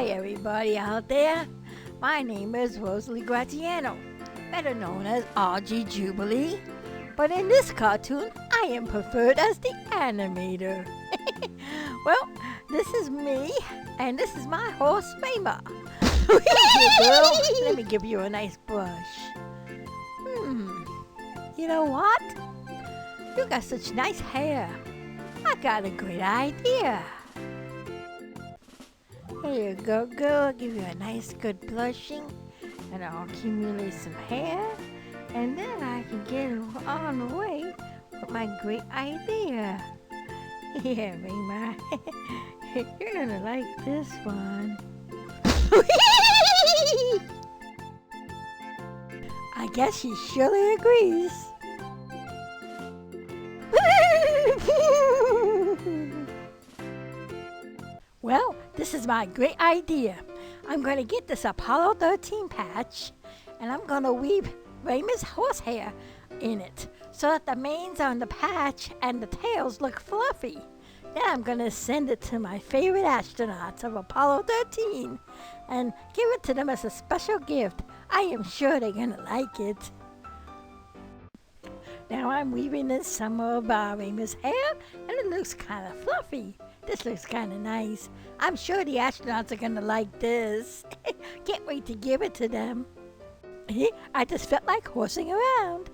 Hi everybody out there, my name is Rosalie Graziano, better known as RG Jubilee, but in this cartoon I am preferred as the animator. Well, this is me, and this is my horse Rayma. Here, girl, let me give you a nice brush. You know what? You got such nice hair. I got a great idea. Here you go, girl. I'll give you a nice good blushing, and I'll accumulate some hair, and then I can get on the way with my great idea. Yeah, Rayma. You're gonna like this one. I guess she surely agrees. Well, this is my great idea. I'm going to get this Apollo 13 patch, and I'm going to weave Rayma's horsehair in it so that the manes on the patch and the tails look fluffy. Then I'm going to send it to my favorite astronauts of Apollo 13 and give it to them as a special gift. I am sure they're going to like it. Now I'm weaving in some of Rayma's hair, and it looks kind of fluffy. This looks kind of nice. I'm sure the astronauts are going to like this. Can't wait to give it to them. I just felt like horsing around.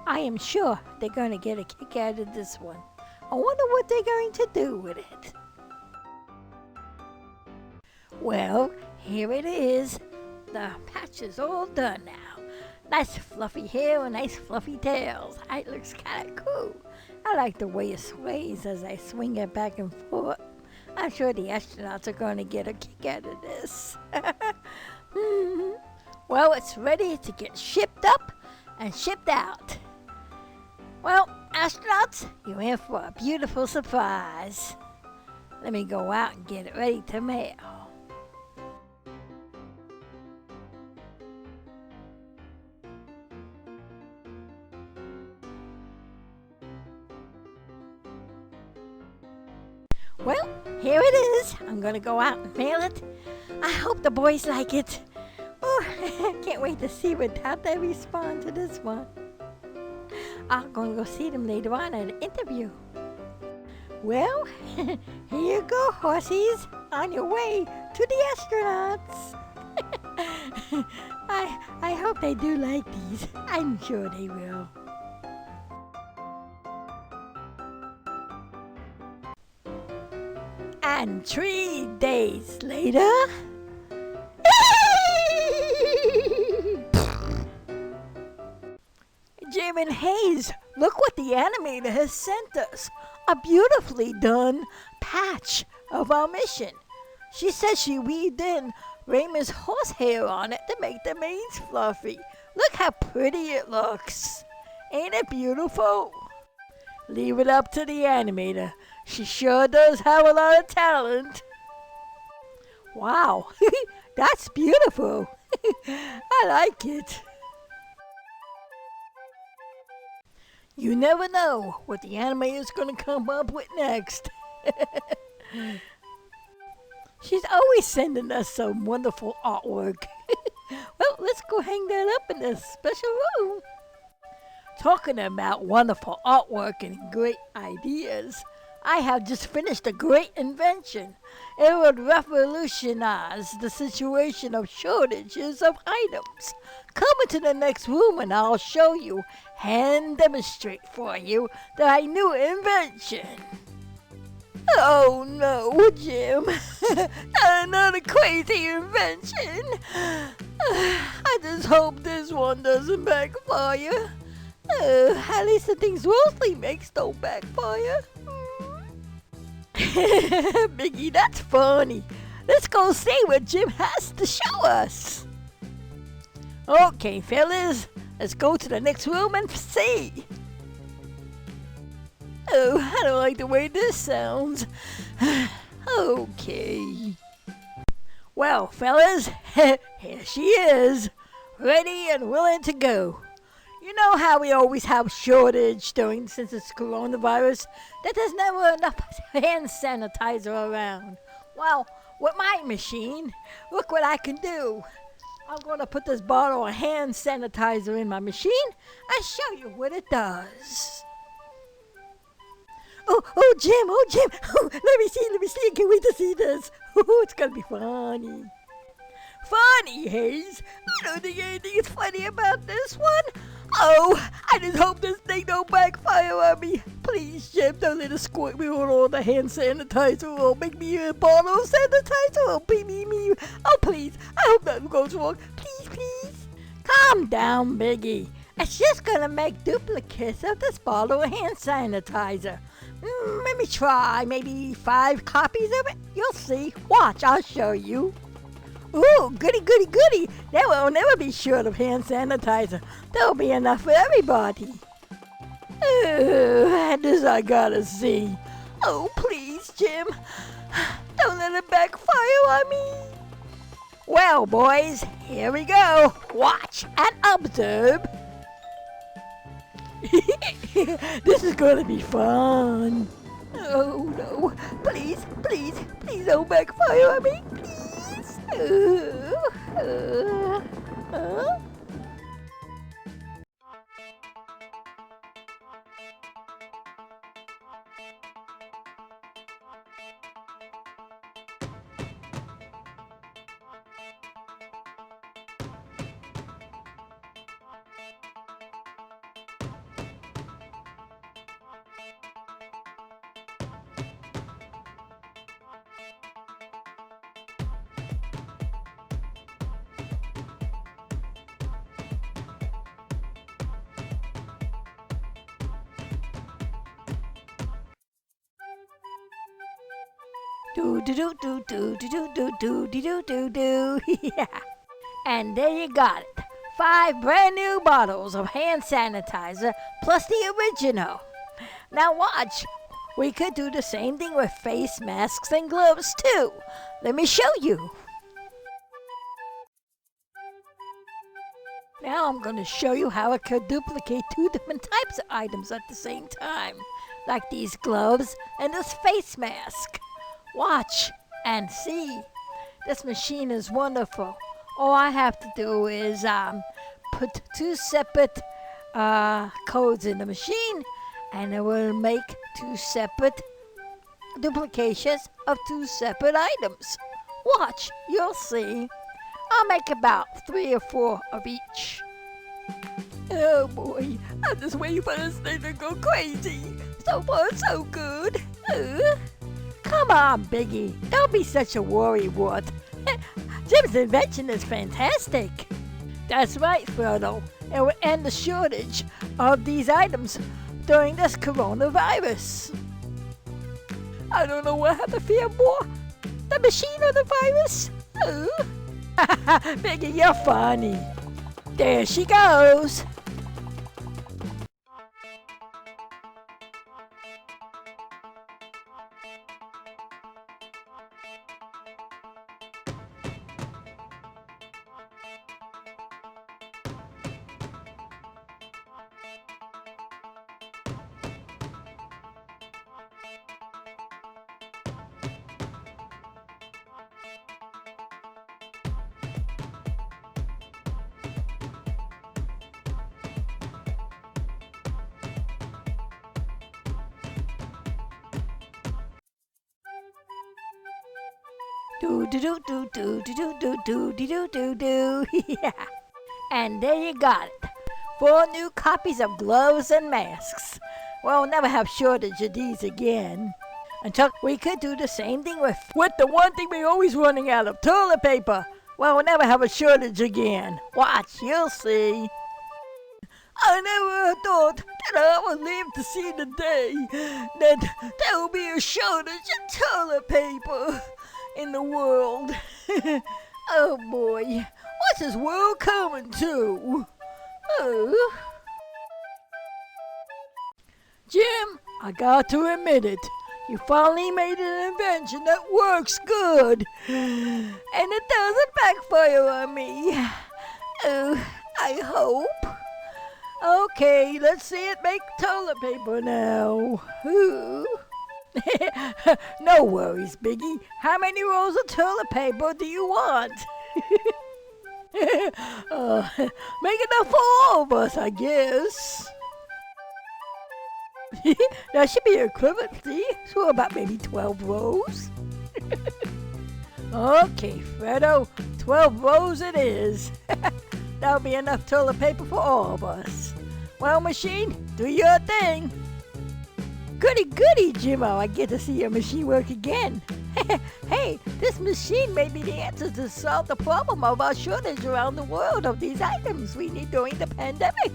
I am sure they're going to get a kick out of this one. I wonder what they're going to do with it. Well, here it is. The patch is all done now. Nice fluffy hair and nice fluffy tails. It looks kind of cool. I like the way it sways as I swing it back and forth. I'm sure the astronauts are going to get a kick out of this. Well, it's ready to get shipped up and shipped out. Well, astronauts, you're in for a beautiful surprise. Let me go out and get it ready to mail. Well, here it is. I'm going to go out and mail it. I hope the boys like it. Oh, I can't wait to see how they respond to this one. I'm going to go see them later on at an interview. Well, here you go, horsies, on your way to the astronauts. I hope they do like these. I'm sure they will. And 3 days later... Jim and Hayes, look what the animator has sent us. A beautifully done patch of our mission. She says she weaved in Rayma's horsehair on it to make the manes fluffy. Look how pretty it looks. Ain't it beautiful? Leave it up to the animator. She sure does have a lot of talent. Wow, that's beautiful. I like it. You never know what the animator's going to come up with next. She's always sending us some wonderful artwork. Well, let's go hang that up in this special room. Talking about wonderful artwork and great ideas, I have just finished a great invention. It would revolutionize the situation of shortages of items. Come into the next room and I'll show you and demonstrate for you my new invention. Oh no, Jim. Not another crazy invention. I just hope this one doesn't backfire. At least the things Rosalie makes don't backfire. Biggie, that's funny. Let's go see what Jim has to show us. Okay, fellas, let's go to the next room and see. Oh, I don't like the way this sounds. Okay. Well, fellas, here she is, ready and willing to go. You know how we always have shortage since it's coronavirus, that there's never enough hand sanitizer around. Well, with my machine. Look what I can do. I'm going to put this bottle of hand sanitizer in my machine and show you what it does. Oh, Jim. Oh, let me see. I can't wait to see this. Oh, it's going to be funny. Funny, Hayes? I don't think anything is funny about this one. Oh, I just hope this thing don't backfire on me. Please, Jim, don't let it squirt me on all the hand sanitizer or make me a bottle of sanitizer. Oh, me. Oh, please. I hope nothing goes wrong. Please. Calm down, Biggie. It's just gonna make duplicates of this bottle of hand sanitizer. Let me try maybe 5 copies of it. You'll see. Watch, I'll show you. Ooh, goody. There will never be short of hand sanitizer. There'll be enough for everybody. This I gotta see. Oh, please, Jim. Don't let it backfire on me. Well, boys, here we go. Watch and observe. This is gonna be fun. Oh, no. Please don't backfire on me. Please. Do. Yeah. And there you got it. 5 brand new bottles of hand sanitizer plus the original. Now watch. We could do the same thing with face masks and gloves too. Let me show you. Now I'm going to show you how I could duplicate 2 different types of items at the same time. Like these gloves and this face mask. Watch and see. This machine is wonderful. All I have to do is put 2 separate codes in the machine, and it will make 2 separate duplications of 2 separate items. Watch, you'll see. I'll make about 3 or 4 of each. Oh boy, I'm just waiting for this thing to go crazy. So far, so good. Come on, Biggie. Don't be such a worrywart. Jim's invention is fantastic. That's right, Frodo. It will end the shortage of these items during this coronavirus. I don't know what I have to fear more. The machine or the virus? Biggie, you're funny. There she goes. Do. Yeah. And there you got it. 4 new copies of gloves and masks. We'll never have shortage of these again. Until we could do the same thing with the one thing we're always running out of, toilet paper. Well, we'll never have a shortage again. Watch, you'll see. I never thought that I would live to see the day that there will be a shortage of toilet paper in the world. Oh boy, what's this world coming to? Oh. Jim, I got to admit it. You finally made an invention that works good. And it doesn't backfire on me. Oh, I hope. Okay, let's see it make toilet paper now. Ooh. No worries, Biggie. How many rolls of toilet paper do you want? Make enough for all of us, I guess. That should be equivalent, see? So about maybe 12 rolls. Okay, Fredo, 12 rolls it is. That'll be enough toilet paper for all of us. Well, machine, do your thing. Goody goody, Jimmo, I get to see your machine work again. Hey, this machine may be the answer to solve the problem of our shortage around the world of these items we need during the pandemic.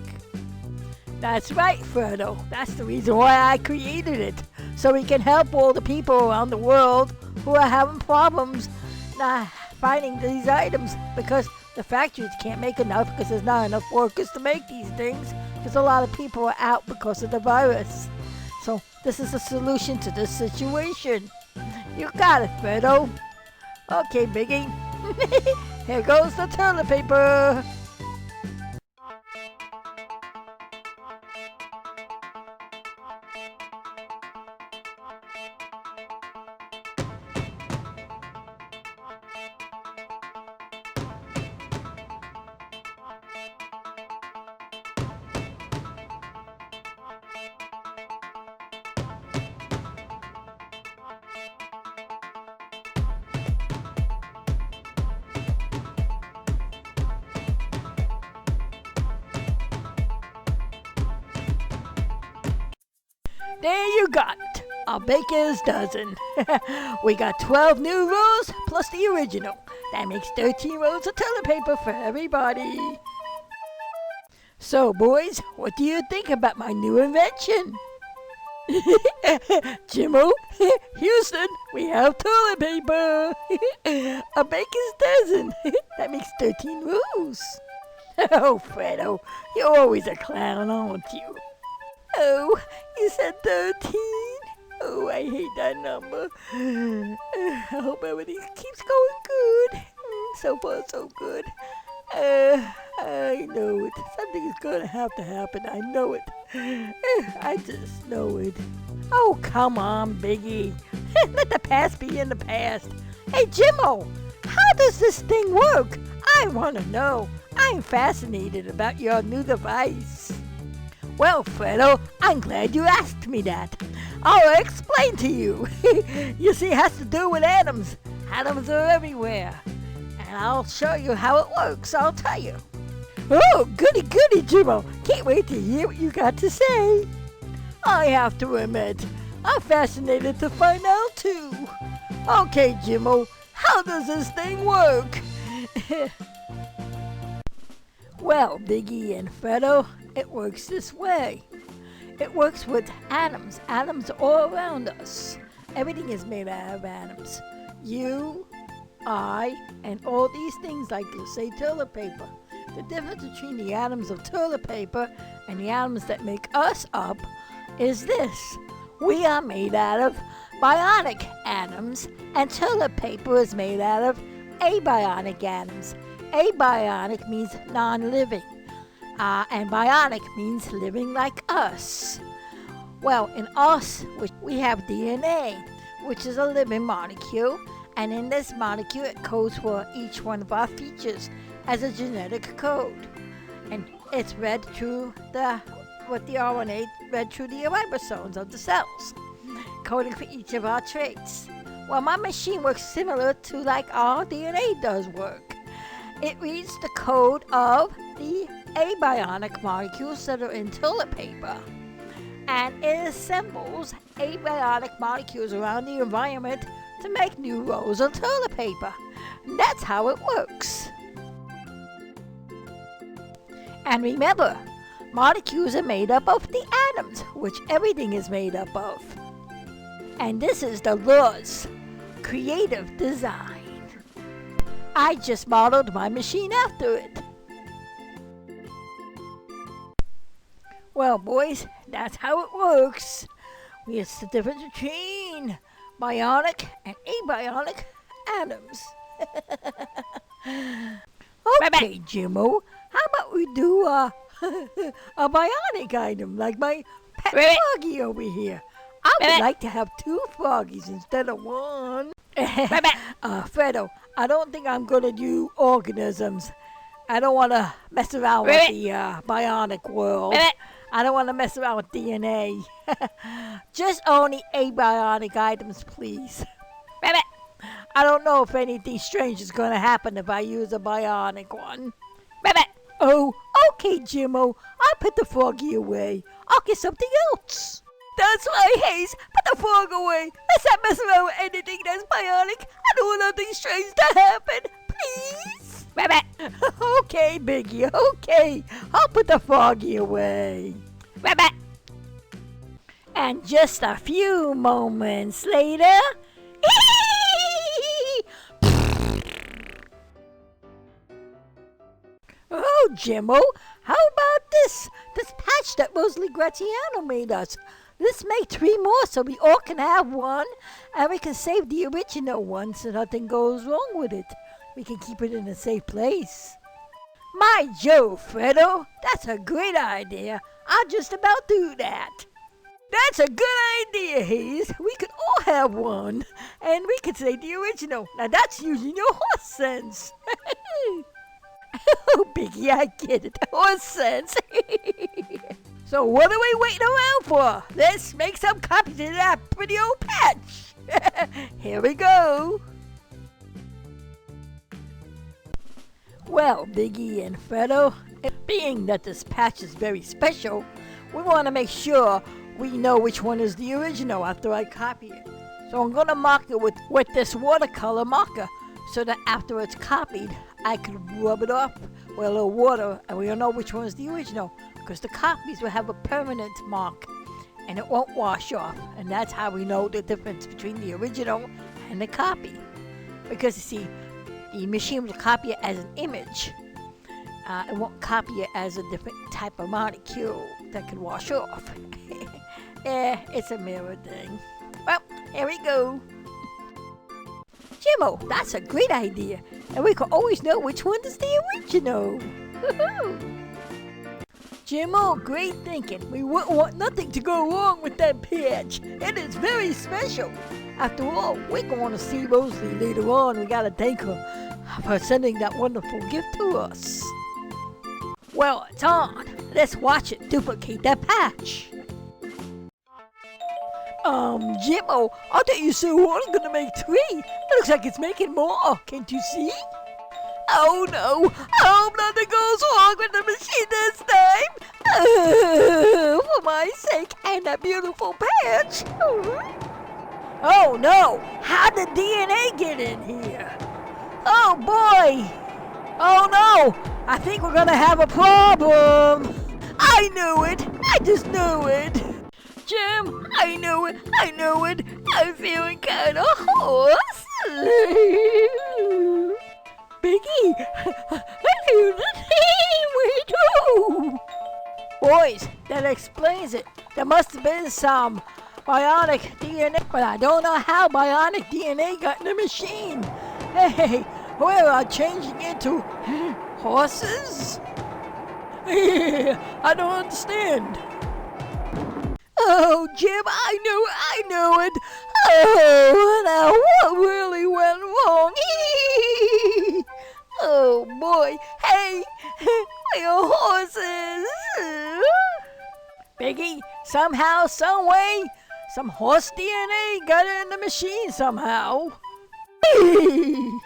That's right, Fredo. That's the reason why I created it. So we can help all the people around the world who are having problems finding these items because the factories can't make enough because there's not enough workers to make these things because a lot of people are out because of the virus. So this is a solution to this situation. You got it, Fredo. Okay, Biggie. Here goes the toilet paper. There you got it, a baker's dozen. We got 12 new rolls plus the original. That makes 13 rolls of toilet paper for everybody. So, boys, what do you think about my new invention? Jimmo, Houston, we have toilet paper. A baker's dozen. That makes 13 rolls. Oh, Fredo, you're always a clown, aren't you? Oh, you said 13? Oh, I hate that number. I hope everything keeps going good. So far, so good. I know it. Something's gonna have to happen. I know it. I just know it. Oh, come on, Biggie. Let the past be in the past. Hey, Jimmo, how does this thing work? I want to know. I'm fascinated about your new device. Well, Fredo, I'm glad you asked me that. I'll explain to you. You see, it has to do with atoms. Atoms are everywhere. And I'll show you how it works, I'll tell you. Oh, goody goody, Jimmo. Can't wait to hear what you got to say. I have to admit, I'm fascinated to find out too. Okay, Jimmo, how does this thing work? Well, Biggie and Fredo, it works this way. It works with atoms. Atoms all around us. Everything is made out of atoms. You, I, and all these things like you say toilet paper. The difference between the atoms of toilet paper and the atoms that make us up is this. We are made out of bionic atoms, and toilet paper is made out of abionic atoms. Abionic means non-living, and bionic means living like us. Well, in us, we have DNA, which is a living molecule, and in this molecule it codes for each one of our features as a genetic code. And it's read through the RNA read through the ribosomes of the cells, coding for each of our traits. Well, my machine works similar to like our DNA does work. It reads the code of the abionic molecules that are in toilet paper, and it assembles abionic molecules around the environment to make new rolls of toilet paper. That's how it works. And remember, molecules are made up of the atoms, which everything is made up of. And this is the Lord's creative design. I just modeled my machine after it. Well, boys, that's how it works. It's the difference between bionic and abionic atoms. Okay, Jimmo, how about we do a bionic item like my pet doggy over here? I would like to have 2 froggies instead of 1. Fredo, I don't think I'm going to do organisms. I don't want to mess around with the bionic world. I don't want to mess around with DNA. Just only abionic items, please. I don't know if anything strange is going to happen if I use a bionic one. Oh, okay, Jimmo. I'll put the froggy away. I'll get something else. That's right, Hayes. Put the frog away. Let's not mess around with anything that's bionic. I don't want nothing strange to happen. Please. Okay, Biggie. Okay. I'll put the froggy away. And just a few moments later. Oh, Jimmo, how about this patch that Rosalie Graziano made us? Let's make 3 more so we all can have one, and we can save the original one so nothing goes wrong with it. We can keep it in a safe place. My Joe, Fredo, that's a great idea. I'll just about do that. That's a good idea, Hayes. We could all have one, and we could save the original. Now that's using your horse sense. Oh, Biggie, I get it. Horse sense. So what are we waiting around for? Let's make some copies of that pretty old patch. Here we go. Well, Biggie and Fredo, being that this patch is very special, we want to make sure we know which one is the original after I copy it. So I'm going to mark it with this watercolor marker so that after it's copied, I can rub it off with a little water and we'll know which one is the original. Because the copies will have a permanent mark and it won't wash off. And that's how we know the difference between the original and the copy. Because you see, the machine will copy it as an image. It won't copy it as a different type of molecule that can wash off. It's a mirror thing. Well, here we go. Jimmo, that's a great idea. And we can always know which one is the original. Jimmo, great thinking. We wouldn't want nothing to go wrong with that patch. It is very special. After all, we're going to see Rosalie later on. We gotta thank her for sending that wonderful gift to us. Well, it's on. Let's watch it duplicate that patch. Jimmo, I thought you said we weren't gonna make 3. It looks like it's making more. Can't you see? Oh no! I hope nothing goes wrong with the machine this time! For my sake, and that beautiful patch! Oh no! How did DNA get in here? Oh boy! Oh no! I think we're gonna have a problem! I knew it! I just knew it! Jim, I knew it! I knew it! I'm feeling kinda hoarse! Biggie, I feel the same way too! Boys, that explains it. There must have been some bionic DNA, but I don't know how bionic DNA got in the machine. Hey, we're changing into horses? I don't understand. Oh, Jim, I knew it. Oh, now what really went wrong? Oh, boy. Hey, we're horses. Biggie, somehow, some way, some horse DNA got in the machine somehow. Oh,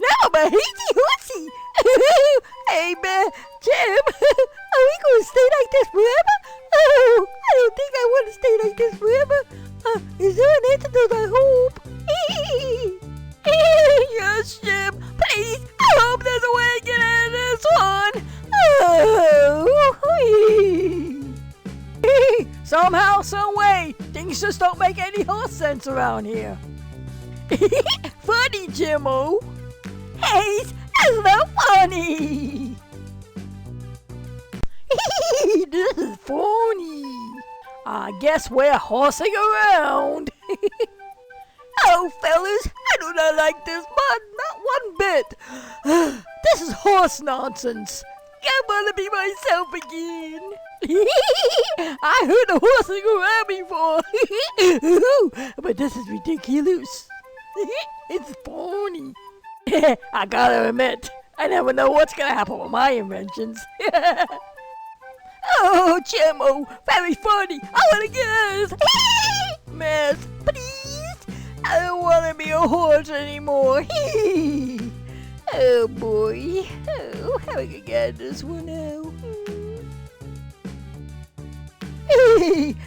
now I'm a hazy horsey. Hey, man, Jim, are we going to stay like this forever? Oh, I don't think I want to stay like this forever. Is there an antidote, I hope? Yes, Jim, please, I hope there's a way to get out of this one. Somehow, some way, things just don't make any horse sense around here. Funny, Jimmo. Hey, that's not funny. This is funny. I guess we're horsing around. Oh, fellas, I do not like this mud, not one bit. This is horse nonsense. I want to be myself again. I heard a horse go around before, but this is ridiculous. It's phony. I gotta admit, I never know what's gonna happen with my inventions. Oh, Jimmo, very funny. I wanna guess. Miss, please. I don't wanna be a horse anymore. Oh boy. Oh, how are we gonna get this one out?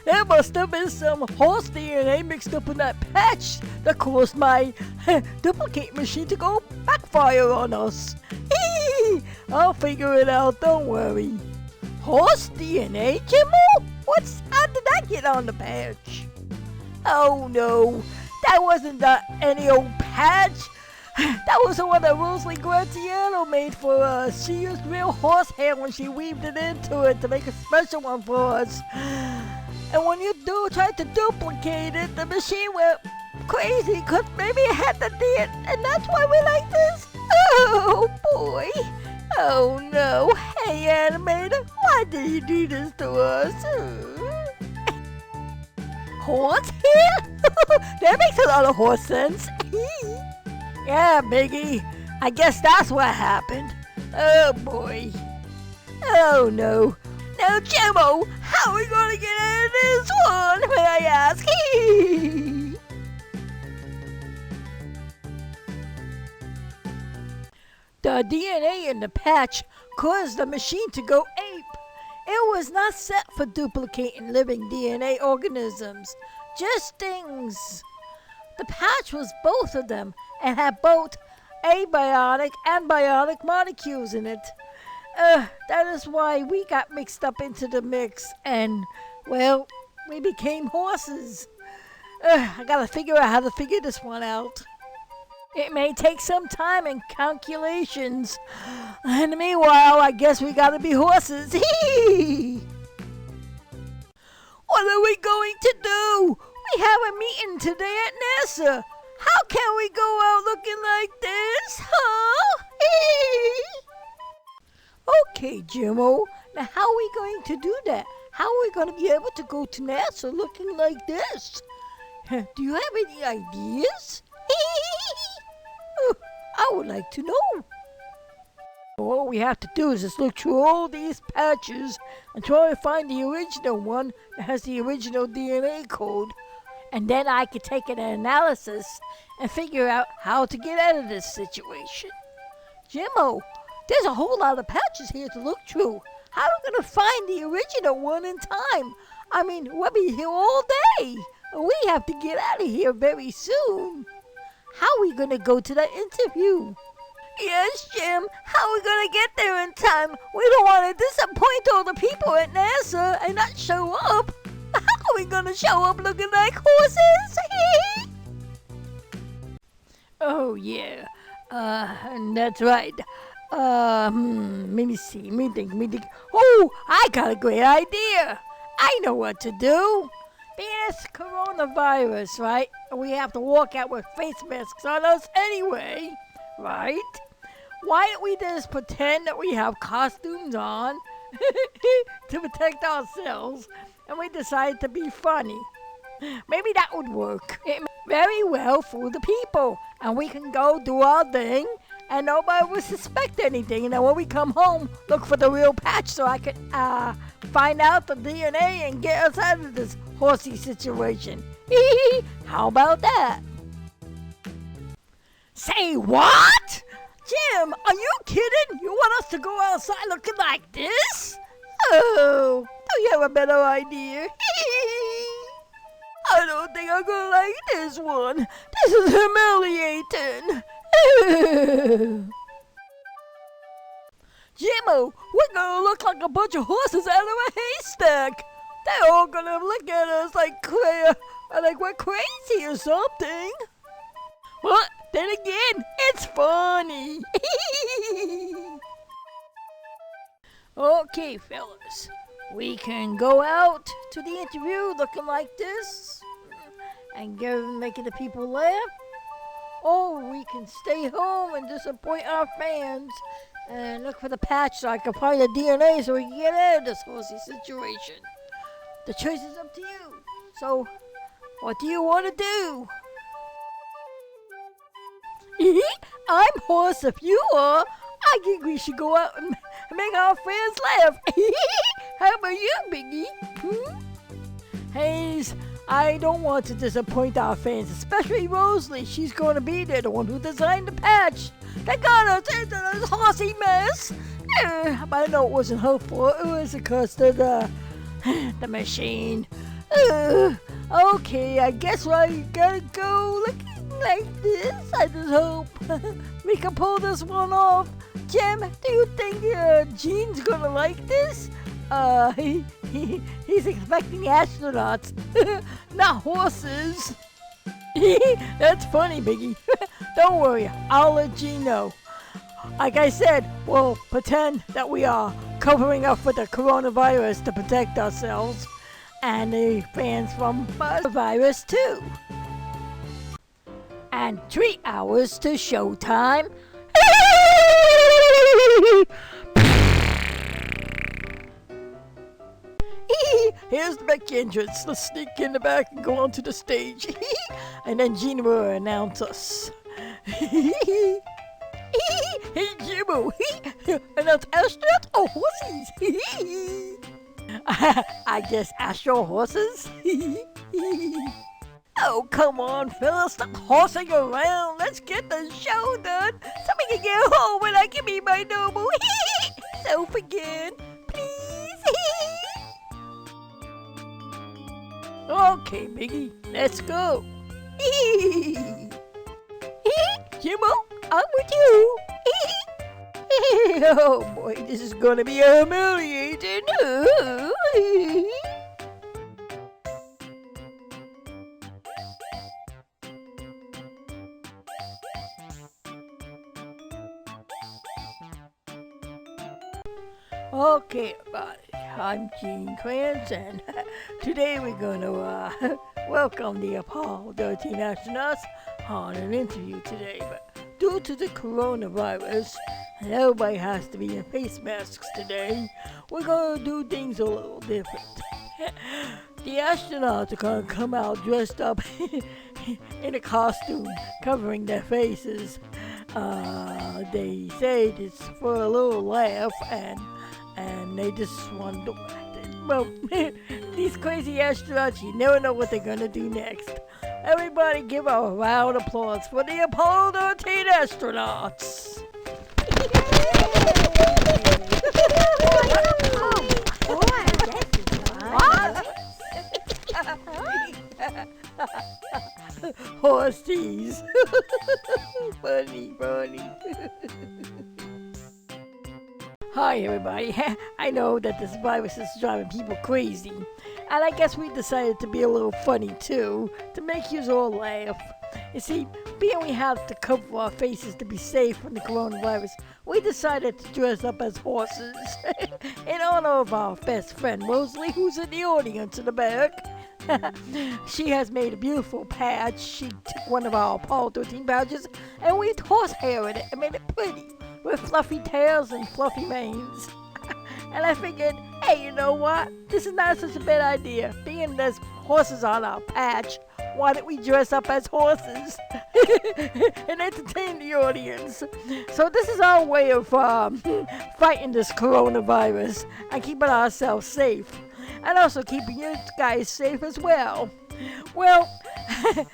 There must have been some horse DNA mixed up in that patch that caused my duplicate machine to go backfire on us. I'll figure it out, don't worry. Horse DNA, Jimmo? How did that get on the patch? Oh no, that wasn't any old patch. That was the one that Rosalie Graziano made for us. She used real horsehair when she weaved it into it to make a special one for us. And when you tried to duplicate it, the machine went crazy because maybe it had the DNA, and that's why we like this? Oh boy. Oh no. Hey animator, why did you do this to us? Horsehair? That makes a lot of horse sense. Yeah, Biggie. I guess that's what happened. Oh boy. Oh no. Now, Jimmo, how are we gonna get out of this one, may I ask? The DNA in the patch caused the machine to go ape. It was not set for duplicating living DNA organisms, just things. The patch was both of them and had both abiotic and biotic molecules in it. That is why we got mixed up into the mix and, well, we became horses. I gotta figure out how to figure this one out. It may take some time and calculations. And meanwhile, I guess we gotta be horses. What are we going to do? We have a meeting today at NASA. How can we go out looking like this, huh? Okay, Jimmo. Now how are we going to do that? How are we going to be able to go to NASA looking like this? Do you have any ideas? I would like to know. What we have to do is just look through all these patches and try to find the original one that has the original DNA code. And then I could take an analysis and figure out how to get out of this situation. Jimmo, there's a whole lot of patches here to look through. How are we going to find the original one in time? I mean, we'll be here all day. We have to get out of here very soon. How are we going to go to that interview? Yes, Jim. How are we going to get there in time? We don't want to disappoint all the people at NASA and not show up. How are we going to show up looking like horses? Oh, yeah. That's right. Let me see. Let me think. Oh, I got a great idea. I know what to do. It's coronavirus, right? We have to walk out with face masks on us anyway, right? Why don't we just pretend that we have costumes on to protect ourselves, and we decide to be funny? Maybe that would work. It very well fool the people, and we can go do our thing, and nobody will suspect anything. And then when we come home, look for the real patch so I can find out the DNA and get us out of this horsey situation. How about that? Say what? Jim, are you kidding? You want us to go outside looking like this? Oh, do you have a better idea? I don't think I'm gonna like this one. This is humiliating. Jimmo, we're gonna look like a bunch of horses out of a haystack. They're all gonna look at us like we're crazy or something. But then again, it's funny. Okay, fellas. We can go out to the interview looking like this and making the people laugh. Or we can stay home and disappoint our fans and look for the patch so I can find the DNA so we can get out of this horsey situation. The choice is up to you. So, what do you want to do? I'm horse if you are. I think we should go out and make our friends laugh. How about you, Biggie? Hayes, I don't want to disappoint our fans, especially Rosalie. She's going to be there, the one who designed the patch. They got us into this horsey mess. But I know it wasn't her fault. It was because of the machine. Okay, I guess I gotta go looking like this. I just hope we can pull this one off. Jim, do you think Gene's gonna like this? He's expecting astronauts, not horses. That's funny, Biggie. Don't worry, I'll let Gene know. Like I said, we'll pretend that we are covering up for the coronavirus to protect ourselves and the fans from the virus too. And 3 hours to showtime. Here's the back entrance. Let's sneak in the back and go onto the stage. And then Gene will announce us. Hey, Jimbo. Announce astronauts or horses? I guess astro horses? Oh, come on, fellas. Stop horsing around. Let's get the show done so we can get home and I can be my normal self again. Please. Okay, Biggie, let's go. Jimbo, I'm with you. Oh boy, this is gonna be humiliating. Okay, everybody, I'm Gene Krantz, and today we're going to welcome the Apollo 13 astronauts on an interview today. But due to the coronavirus, and everybody has to be in face masks today, we're going to do things a little different. The astronauts are going to come out dressed up in a costume covering their faces. They say it's for a little laugh, and they just want to, well, these crazy astronauts, you never know what they're gonna do next. Everybody give a round of applause for the Apollo 13 astronauts. Horsies. Funny. Hi everybody, I know that this virus is driving people crazy, and I guess we decided to be a little funny too, to make you all laugh. You see, being we have to cover our faces to be safe from the coronavirus, we decided to dress up as horses, in honor of our best friend Rosalie, who's in the audience in the back. She has made a beautiful patch. She took one of our Apollo 13 patches and weaved horsehair in it and made it pretty, with fluffy tails and fluffy manes. And I figured, hey, you know what? This is not such a bad idea. Being there's horses on our patch, why don't we dress up as horses and entertain the audience? So this is our way of fighting this coronavirus and keeping ourselves safe. And also keeping you guys safe as well. Well,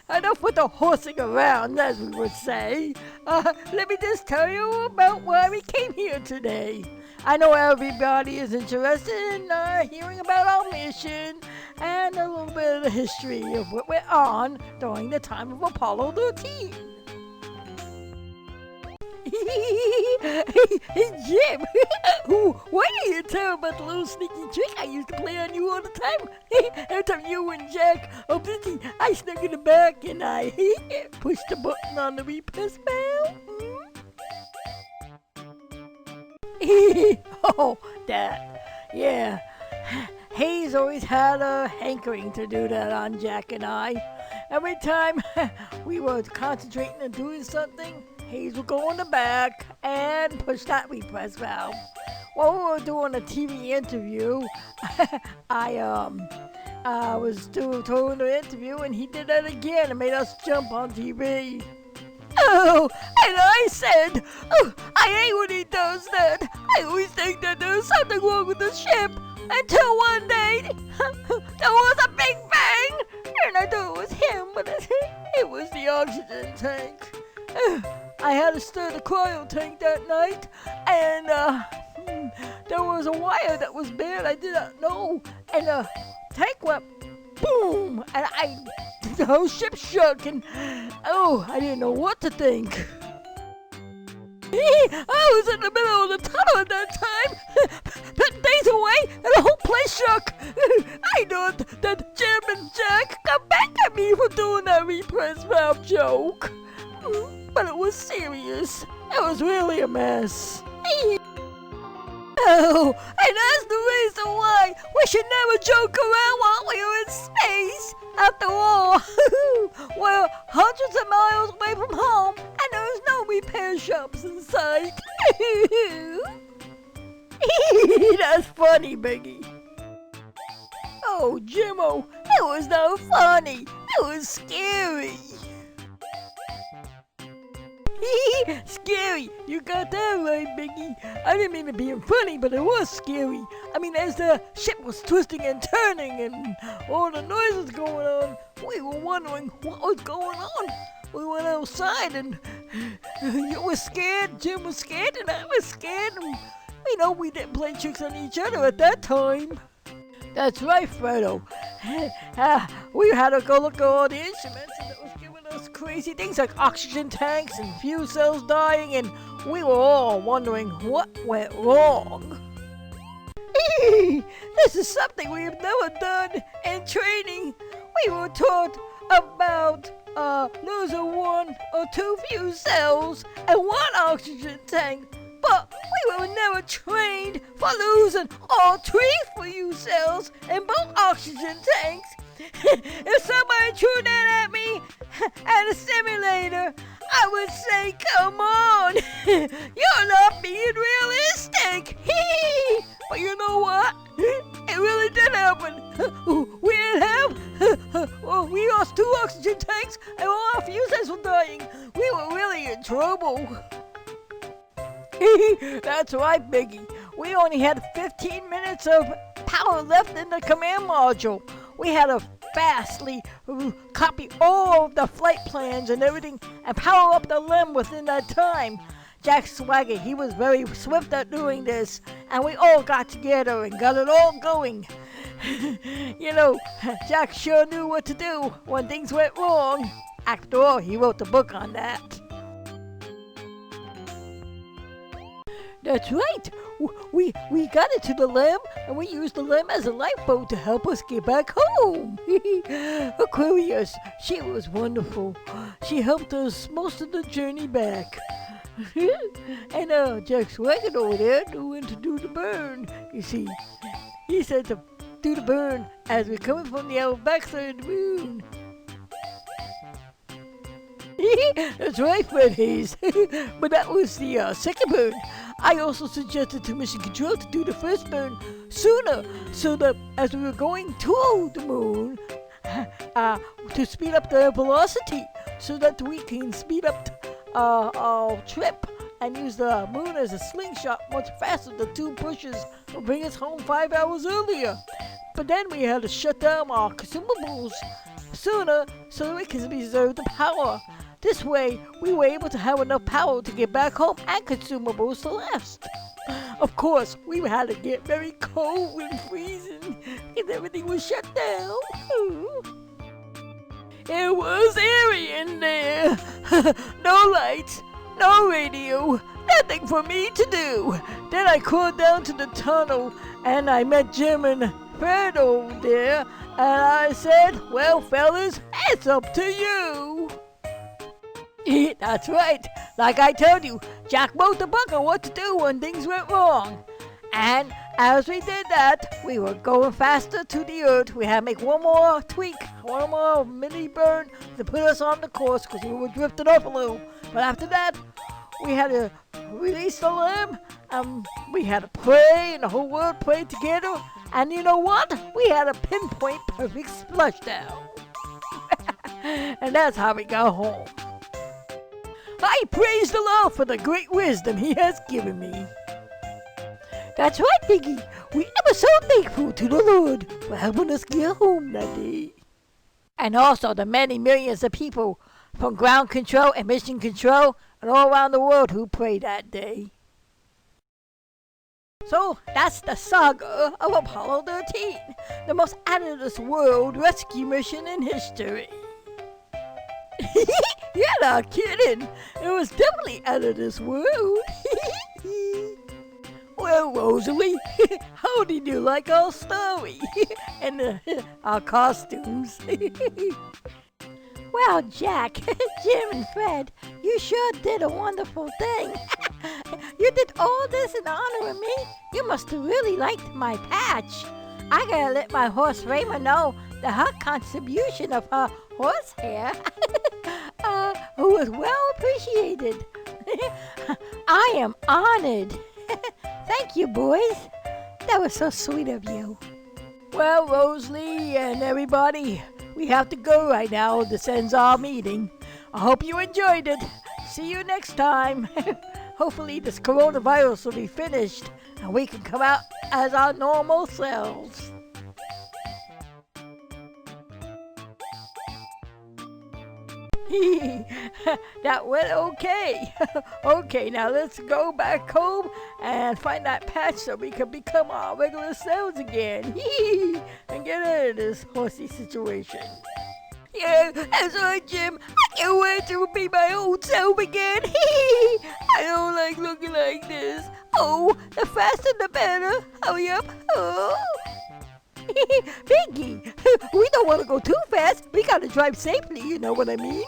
enough with the horsing around, as we would say. Let me just tell you about why we came here today. I know everybody is interested in hearing about our mission and a little bit of the history of what we're on during the time of Apollo 13. Hey, Jim, why did you tell about the little sneaky trick I used to play on you all the time? Every time you and Jack are busy, I snuck in the back and I pushed the button on the repress valve. Oh, that. Yeah. Hayes always had a hankering to do that on Jack and I. Every time we were concentrating on doing something, Hayes will go in the back and push that repress valve. While we were doing a TV interview, I was doing the interview and he did that again and made us jump on TV. Oh, and I said, oh, I hate when he does that. I always think that there's something wrong with the ship. Until one day, there was a big bang. And I thought it was him, but it was the oxygen tank. I had to stir the cryo tank that night. And there was a wire that was bad. I did not know. And the tank went boom. And the whole ship shook. And oh, I didn't know what to think. I was in the middle of the tunnel at that time, putting things away, and the whole place shook. I thought that Jim and Jack got back at me for doing that repress valve joke. But it was serious. It was really a mess. Oh, and that's the reason why we should never joke around while we are in space. After all, we're hundreds of miles away from home, and there's no repair shops in sight. That's funny, Biggie. Oh, Jimmo, it was not funny. It was scary. Scary, you got that right, Biggie. I didn't mean to be funny, but it was scary. I mean, as the ship was twisting and turning and all the noises going on, we were wondering what was going on. We went outside and you were scared, Jim was scared, and I was scared. And we didn't play tricks on each other at that time. That's right, Fredo. We had to go look at all the instruments, and it was giving us crazy things like oxygen tanks and fuel cells dying, and we were all wondering what went wrong. This is something we have never done in training. We were taught about losing 1 or 2 fuel cells and 1 oxygen tank. But we were never trained for losing all 3 fuel cells and both oxygen tanks. If somebody threw that at me at a simulator, I would say, come on, you're not being realistic. But you know what? It really did happen. We didn't have, we lost 2 oxygen tanks and all our fuel cells were dying. We were really in trouble. That's right, Biggie. We only had 15 minutes of power left in the command module. We had to fastly copy all of the flight plans and everything and power up the LEM within that time. Jack Swagger, he was very swift at doing this, and we all got together and got it all going. Jack sure knew what to do when things went wrong. After all, he wrote the book on that. That's right. We got it to the LEM, and we used the LEM as a lifeboat to help us get back home. Aquarius, she was wonderful. She helped us most of the journey back. And Jack Swagger over there knew when to do the burn. You see, he said to do the burn as we're coming from the backside of the moon. That's right, Fred Hayes. But that was the second burn. I also suggested to Mission Control to do the first burn sooner, so that as we were going to the moon, to speed up the velocity, so that we can speed up our trip and use the moon as a slingshot much faster. The 2 pushes will bring us home 5 hours earlier. But then we had to shut down our consumables sooner so that we can reserve the power. This way, we were able to have enough power to get back home and consumables to last. Of course, we had to get very cold and freezing because everything was shut down. It was eerie in there. No lights, no radio, nothing for me to do. Then I crawled down to the tunnel and I met Jim and Fred over there. And I said, well, fellas, it's up to you. That's right. Like I told you, Jack wrote the book on what to do when things went wrong. And as we did that, we were going faster to the Earth. We had to make one more tweak, one more mini burn to put us on the course because we were drifting off a little. But after that, we had to release the lamb, we had to pray, and the whole world prayed together. And you know what? We had a pinpoint perfect splashdown. And that's how we got home. I praise the Lord for the great wisdom He has given me. That's right, Piggy. We ever so thankful to the Lord for helping us get home that day. And also the many millions of people from ground control and mission control and all around the world who prayed that day. So that's the saga of Apollo 13, the most out-of-this-world rescue mission in history. You're not kidding. It was definitely out of this world. Well, Rosalie, how did you like our story? And our costumes? Well, Jack, Jim, and Fred, you sure did a wonderful thing. You did all this in honor of me? You must have really liked my patch. I gotta let my horse Raymond know that her contribution of her horsehair was well appreciated. I am honored. Thank you, boys. That was so sweet of you. Well, Rosalie and everybody, we have to go right now. This ends our meeting. I hope you enjoyed it. See you next time. Hopefully this coronavirus will be finished and we can come out as our normal selves. That went okay. Okay, now let's go back home and find that patch so we can become our regular selves again. And get out of this horsey situation. Yeah, that's right, Jim. I can't wait to be my old self again. I don't like looking like this. Oh, the faster the better. Hurry up. Oh. Piggy, we don't want to go too fast. We gotta drive safely, you know what I mean?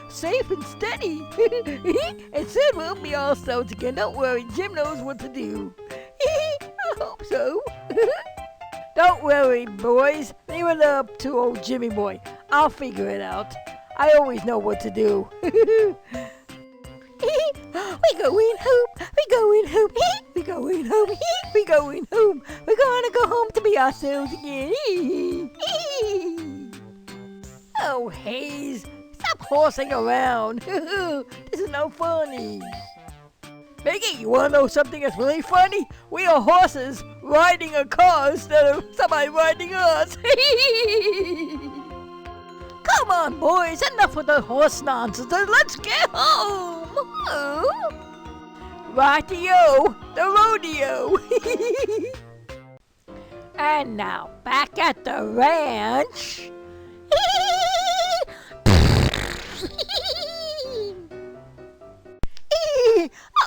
Safe and steady. And soon we'll be all selves again. Don't worry, Jim knows what to do. I hope so. Don't worry, boys. Leave it up to old Jimmy boy. I'll figure it out. I always know what to do. We going home, we going home, we going home, we going home. We're gonna go home to be ourselves again. Oh, Hayes, stop horsing around. This is no funny. Biggie, you wanna know something that's really funny? We are horses riding a car instead of somebody riding us. Come on, boys, enough of the horse nonsense. Let's get home. Rightio, the rodeo. And now, back at the ranch.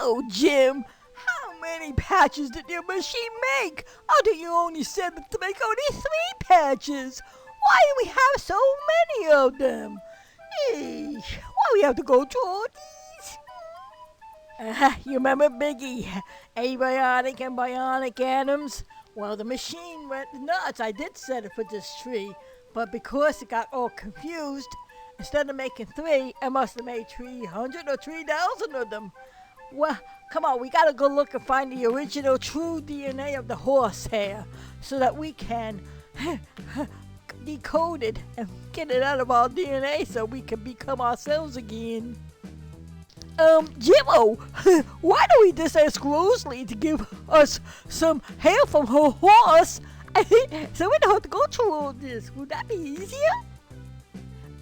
Oh, Jim, how many patches did your machine make? Or do you only send it to make only 3 patches? Why do we have so many of them? Why we have to go through all these? You remember Biggie, abiotic and bionic atoms? Well, the machine went nuts. I did set it for this tree, but because it got all confused, instead of making 3, it must have made 300 or 3,000 of them. Well, come on, we gotta go look and find the original true DNA of the horsehair so that we can decode it and get it out of our DNA so we can become ourselves again. Jimmo, why don't we just ask Rosalie to give us some hair from her horse so we don't have to go through all this? Would that be easier?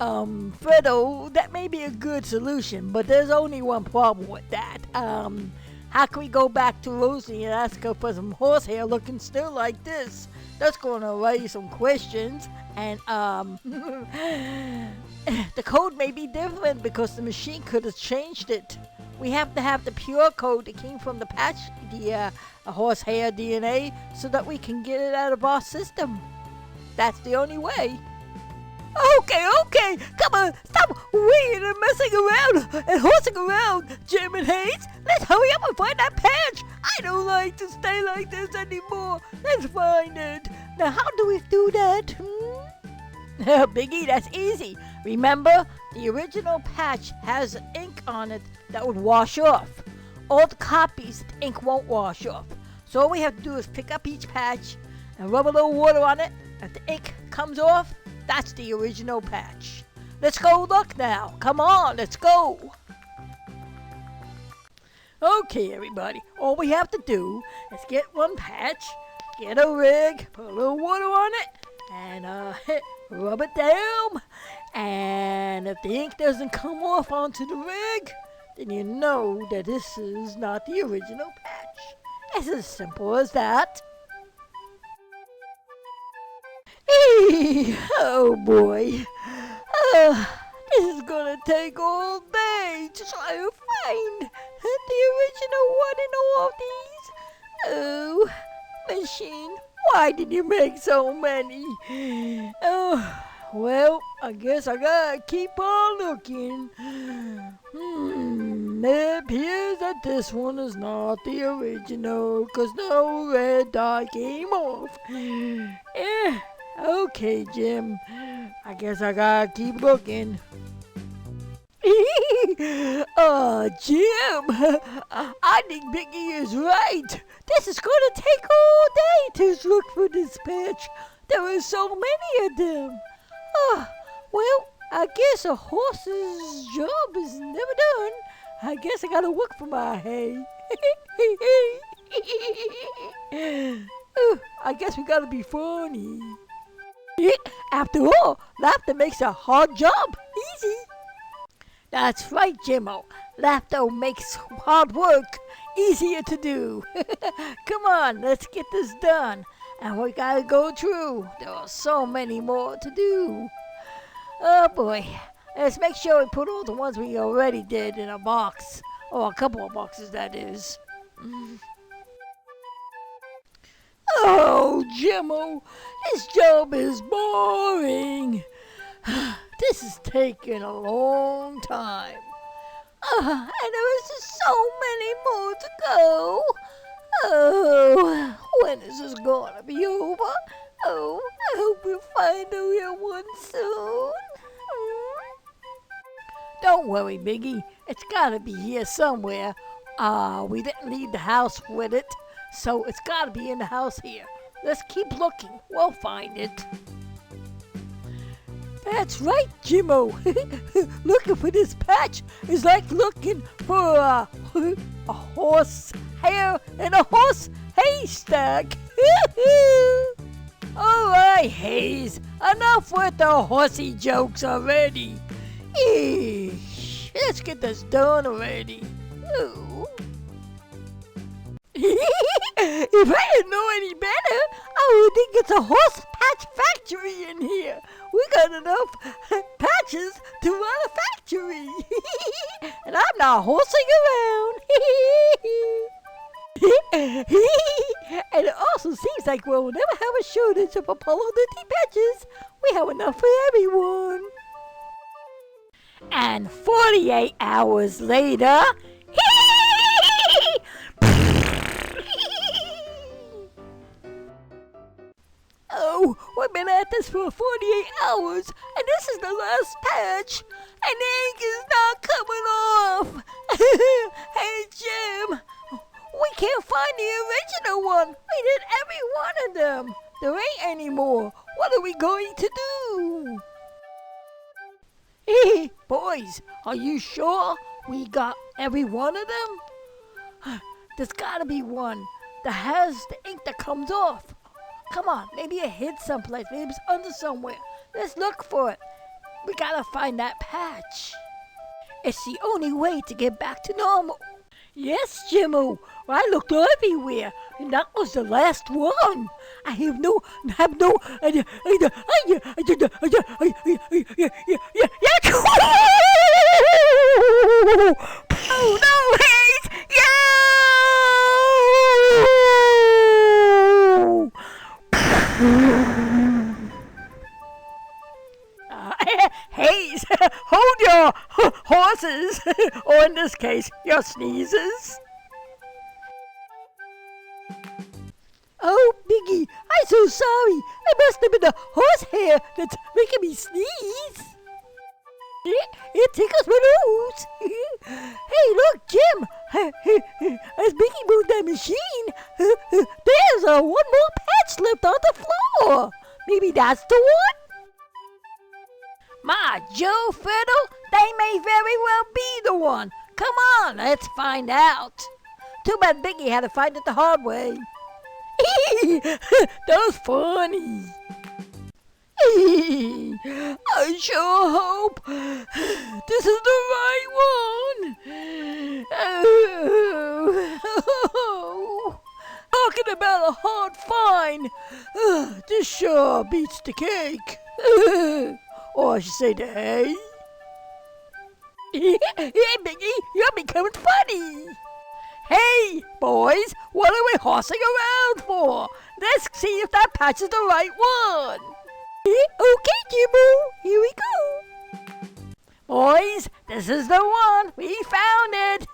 Fredo, that may be a good solution, but there's only one problem with that. How can we go back to Rosie and ask her for some horsehair looking still like this? That's gonna raise some questions, and, the code may be different because the machine could have changed it. We have to have the pure code that came from the patch, the horsehair DNA, so that we can get it out of our system. That's the only way. Okay, come on, stop waiting and messing around and horsing around, Jim and Hayes. Let's hurry up and find that patch. I don't like to stay like this anymore. Let's find it. Now, how do we do that? Biggie, that's easy. Remember, the original patch has ink on it that would wash off. All the copies, the ink won't wash off. So all we have to do is pick up each patch and rub a little water on it. If the ink comes off, that's the original patch. Let's go look now. Come on, let's go. Okay, everybody. All we have to do is get one patch, get a rig, put a little water on it, and rub it down. And if the ink doesn't come off onto the rig, then you know that this is not the original patch. It's as simple as that. Oh boy. This is gonna take all day to try to find the original one in all these. Oh, machine, why did you make so many? Oh, well, I guess I gotta keep on looking. It appears that this one is not the original, 'cause no red dot came off. Okay, Jim, I guess I gotta keep looking. Jim, I think Biggie is right. This is gonna take all day to look for this patch. There are so many of them. Well, I guess a horse's job is never done. I guess I gotta look for my hay. I guess we gotta be funny. After all, laughter makes a hard job easy. That's right, Jimmo. Laughter makes hard work easier to do. Come on, let's get this done. And we gotta go through. There are so many more to do. Oh boy. Let's make sure we put all the ones we already did in a box. Or a couple of boxes, that is. Oh, Jimmo, this job is boring. This is taking a long time. And there is just so many more to go. Oh, when is this gonna be over? Oh, I hope we find the real one soon. Don't worry, Biggie. It's gotta be here somewhere. We didn't leave the house with it, so it's gotta be in the house here. Let's keep looking. We'll find it. That's right, Jimmo. Looking for this patch is like looking for a horse hair in a horse haystack. All right, Hayes. Enough with the horsey jokes already. Eesh, let's get this done already. Ooh. If I didn't know any better, I would think it's a horse patch factory in here. We got enough patches to run a factory. And I'm not horsing around. And it also seems like we'll never have a shortage of Apollo 50 patches. We have enough for everyone. And 48 hours later, oh, we've been at this for 48 hours, and this is the last patch, and the ink is not coming off. Hey, Jim, we can't find the original one. We did every one of them. There ain't any more. What are we going to do? Hey, boys, are you sure we got every one of them? There's gotta be one that has the ink that comes off. Come on, maybe it hid someplace. Maybe it's under somewhere. Let's look for it. We gotta find that patch. It's the only way to get back to normal. Yes, Jimmo, I looked everywhere, and that was the last one. I have no idea. Oh no, Hayes! Hayes, hold your horses, or in this case, your sneezes. Oh, Biggie, I'm so sorry. It must have been the horsehair that's making me sneeze. It tickles my nose. Hey, look, Jim. As Mickey moved that machine, there's one more patch left on the floor. Maybe that's the one? My Joe Fiddle, they may very well be the one. Come on, let's find out. Too bad Biggie had to find it the hard way. That was funny. I sure hope this is the right one. Talking about a hard find, this sure beats the cake. Or I should say the hay. Hey, Biggie, you're becoming funny. Hey, boys, what are we horsing around for? Let's see if that patch is the right one. Okay, Jimbo, here we go. Boys, this is the one. We found it.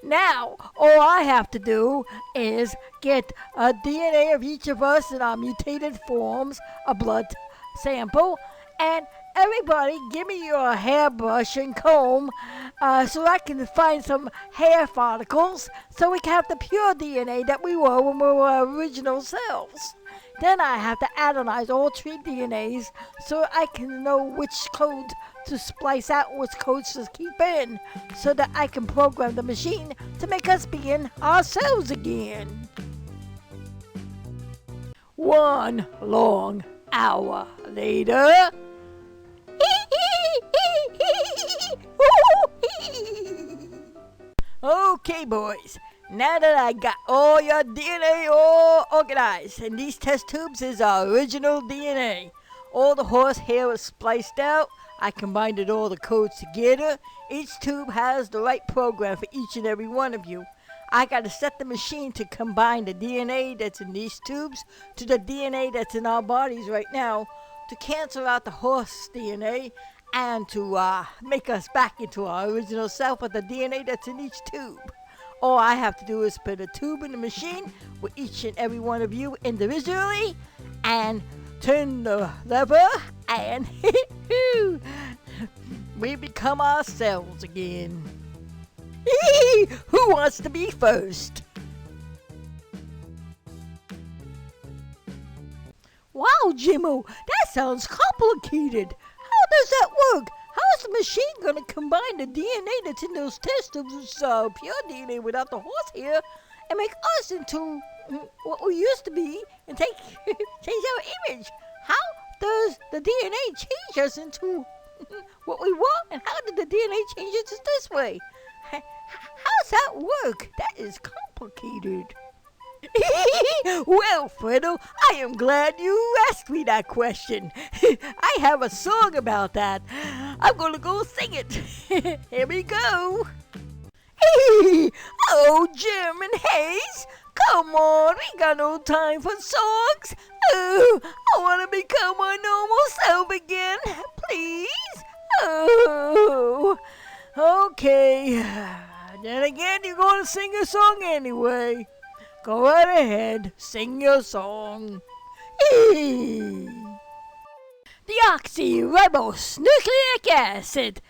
Now, all I have to do is get a DNA of each of us in our mutated forms, a blood sample, and everybody give me your hairbrush and comb so I can find some hair follicles so we can have the pure DNA that we were when we were our original selves. Then I have to analyze all 3 DNAs so I can know which code to splice out, which codes to keep in, so that I can program the machine to make us being ourselves again. 1 long hour later. Okay, boys, now that I got all your DNA all organized, and these test tubes is our original DNA. All the horsehair was spliced out. I combined all the codes together. Each tube has the right program for each and every one of you. I got to set the machine to combine the DNA that's in these tubes to the DNA that's in our bodies right now, to cancel out the horse DNA and to make us back into our original self with the DNA that's in each tube. All I have to do is put a tube in the machine with each and every one of you individually and turn the lever and we become ourselves again. Who wants to be first? Wow, Jimmo, that sounds complicated. How does that work? How is the machine going to combine the DNA that's in those test tubes with pure DNA without the horsehair and make us into what we used to be and change our image? How does the DNA change us into what we want, and how did the DNA change us this way? How does that work? That is complicated. Well, Fredo, I am glad you asked me that question. I have a song about that. I'm going to go sing it. Here we go. Oh, Jim and Hayes, come on, we got no time for songs. Oh, I want to become my normal self again, please. Oh, okay. Then again, you're going to sing a song anyway. Go right ahead, sing your song. Deoxyribonucleic acid.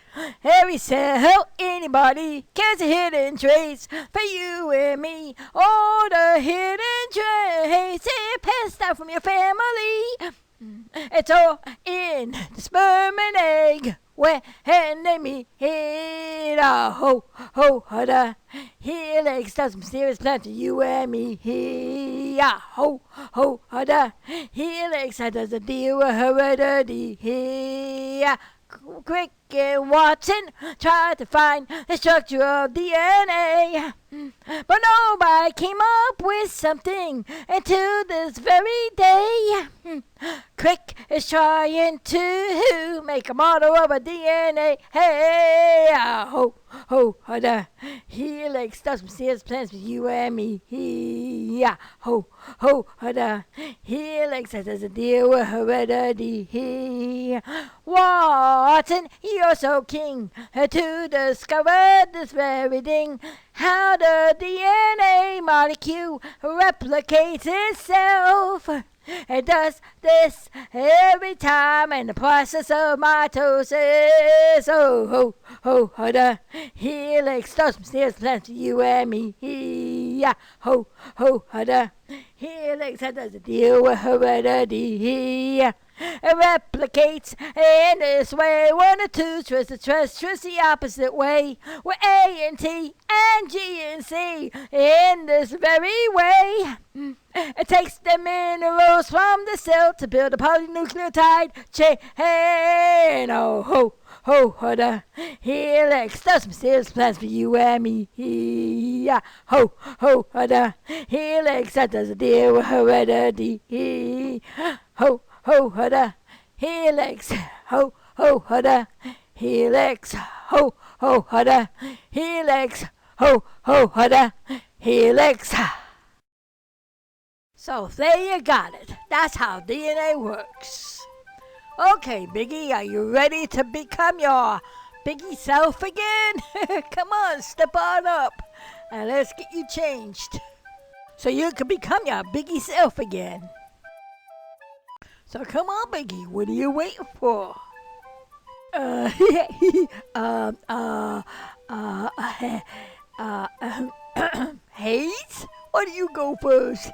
Every cell, anybody gets a hidden trace. For you and me, all the hidden trace it passed out from your family. It's all in the sperm and egg. When they meet, ho, da. Helix does mysterious plan to you and me. Ho, da. Helix does a deal with heredity. Crick and Watson tried to find the structure of DNA, but nobody came up with something until this very day. Crick is trying to make a model of a DNA. Hey, ho, da. Helix does mysterious plans with you and me. Ho, da. Helix does a deal with heredity. Watson, you're so keen to discover this very thing. how the DNA molecule replicates itself. It does this every time in the process of mitosis. Oh, ho, ho, ho, the helix does mysterious plans for you and me. Yeah, ho, ho, ho, the helix does a deal with heredity. It replicates in this way. One or two twist the opposite way. With A and T and G and C in this very way. It takes the minerals from the cell to build a polynucleotide chain. Oh, ho, ho, ho, the helix does mysterious plans for you and me. Yeah, ho, ho, ho, the helix does a deal with heredity. Ho, ho, ho, the helix. Ho, ho, ho, the helix. Ho, ho, ho, the helix. Ho, ho, ho, the helix. So there you got it. That's how DNA works. Okay, Biggie, are you ready to become your Biggie self again? Come on, step on up and let's get you changed so you can become your Biggie self again. So come on, Biggie, what are you waiting for? Hayes? Why don't you go first?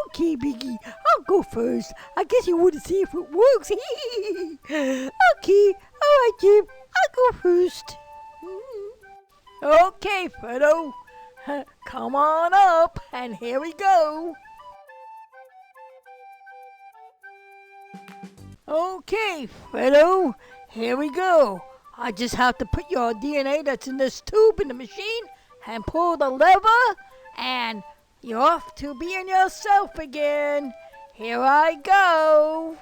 Okay, Biggie, I'll go first. I guess you want to see if it works. Okay, alright, Jim, I'll go first. Okay, Fredo, come on up, and here we go. Okay, Fredo, here we go. I just have to put your DNA that's in this tube in the machine and pull the lever, and you're off to being yourself again. Here I go.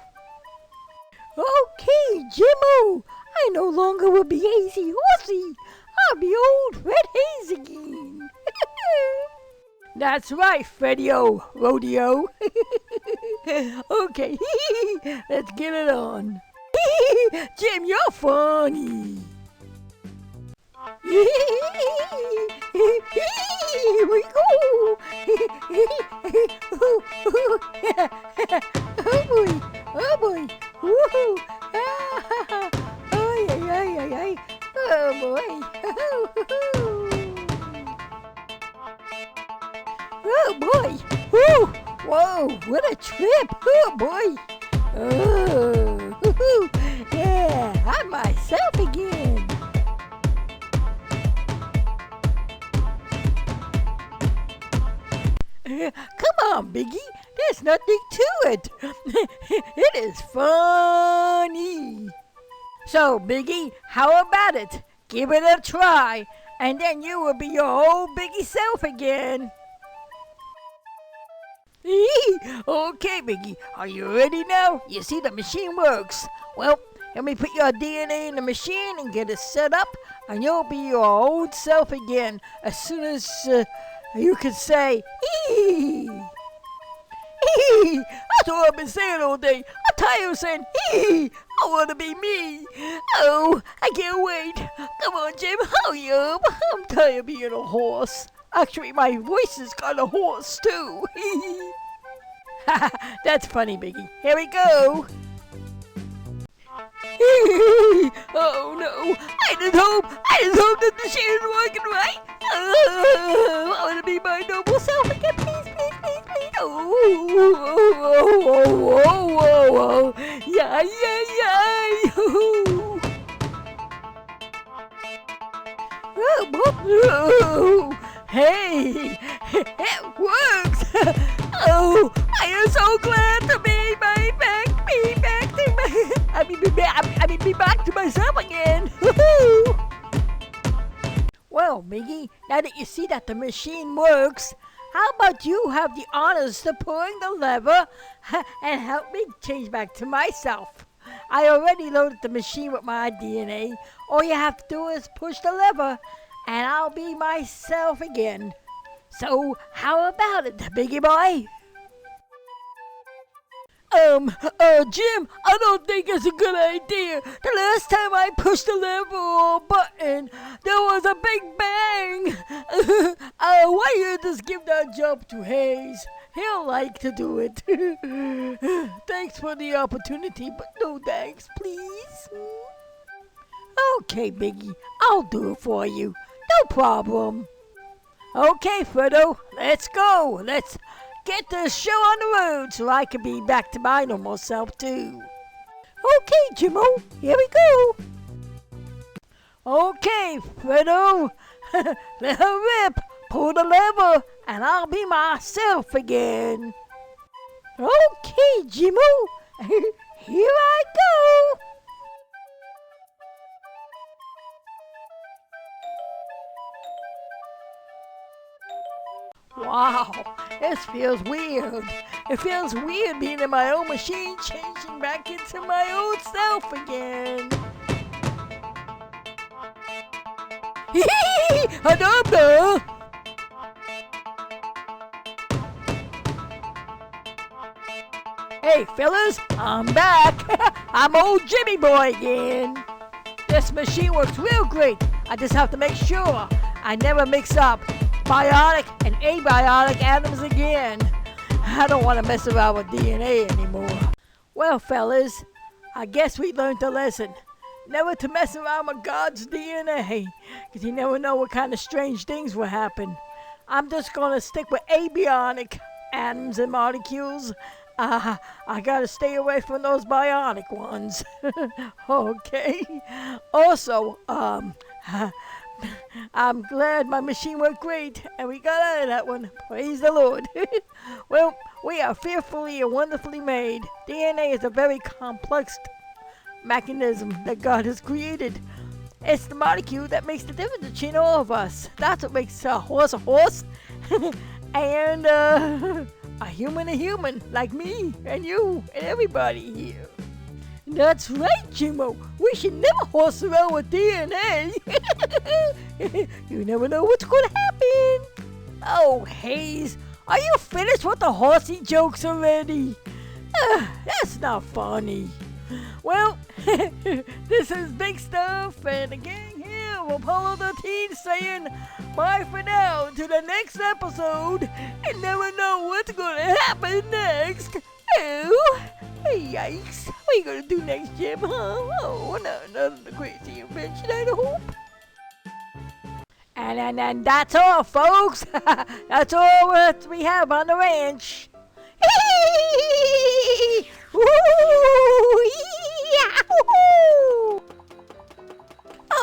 Okay, Jimmo, I no longer will be Hazy Horsey. I'll be old Fred Hayes again. That's right, Freddie-O, Rodeo. Okay, let's get it on. Jim, you're funny. Here we go. Oh boy, oh boy. Woohoo. Ay, ay, ay, ay, ay. Oh boy. Oh boy. Woo. Whoa, what a trip. Oh boy. Oh, yeah, I'm myself again. Come on, Biggie. There's nothing to it. It is funny. So, Biggie, how about it? Give it a try, and then you will be your old Biggie self again. Okay, Biggie, are you ready now? You see, the machine works. Well, let me put your DNA in the machine and get it set up, and you'll be your old self again as soon as you can say, hee. Hee. That's what I've been saying all day. I'm tired of saying, hee. I want to be me. Oh, I can't wait. Come on, Jim, hurry up. I'm tired of being a horse. Actually, my voice is kind of hoarse, too. That's funny, Biggie. Here we go. Oh, no. I just hope that the machine is working right. Oh, I want to be my noble self again. Please, please, please, please. Oh. Yeah. Oh, hey, it works. Oh, I am so glad to be back to myself again. Well, Miggy, now that you see that the machine works, how about you have the honors to pulling the lever and help me change back to myself? I already loaded the machine with my DNA. All you have to do is push the lever, and I'll be myself again. So, how about it, Biggie boy? Jim, I don't think it's a good idea. The last time I pushed the lever or button, there was a big bang. Why don't you just give that job to Hayes? He'll like to do it. Thanks for the opportunity, but no thanks, please. Okay, Biggie, I'll do it for you. No problem. Okay, Fredo, let's go. Let's get this show on the road so I can be back to my normal self, too. Okay, Jimmo, here we go. Okay, Fredo, let her rip. Pull the lever, and I'll be myself again. Okay, Jimmo, here I go. Wow, this feels weird. It feels weird being in my own machine, changing back into my old self again. Hee Hadabda! Hey fellas, I'm back. I'm old Jimmy Boy again. This machine works real great. I just have to make sure I never mix up biotic and abiotic atoms again. I don't want to mess around with DNA anymore. Well, fellas, I guess we learned a lesson. Never to mess around with God's DNA, because you never know what kind of strange things will happen. I'm just going to stick with abionic atoms and molecules. I gotta stay away from those bionic ones. Okay. Also, I'm glad my machine worked great and we got out of that one. Praise the Lord. Well, we are fearfully and wonderfully made. DNA is a very complex mechanism that God has created. It's the molecule that makes the difference between all of us. That's what makes a horse and a human, like me and you and everybody here. That's right, Jimmo. We should never horse around with DNA. You never know what's going to happen. Oh, Hayes, are you finished with the horsey jokes already? That's not funny. Well, this is Big Stuff, and the gang here will follow the teen saying bye for now to the next episode, and never know what's going to happen next. Oh, yikes. What are you going to do next, Jim, huh? Oh, another crazy invention, I hope. And that's all, folks. That's all that we have on the ranch.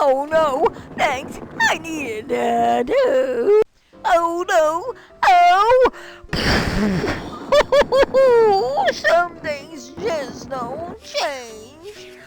Oh no, thanks, I needed that. Oh no, oh! Some things just don't change.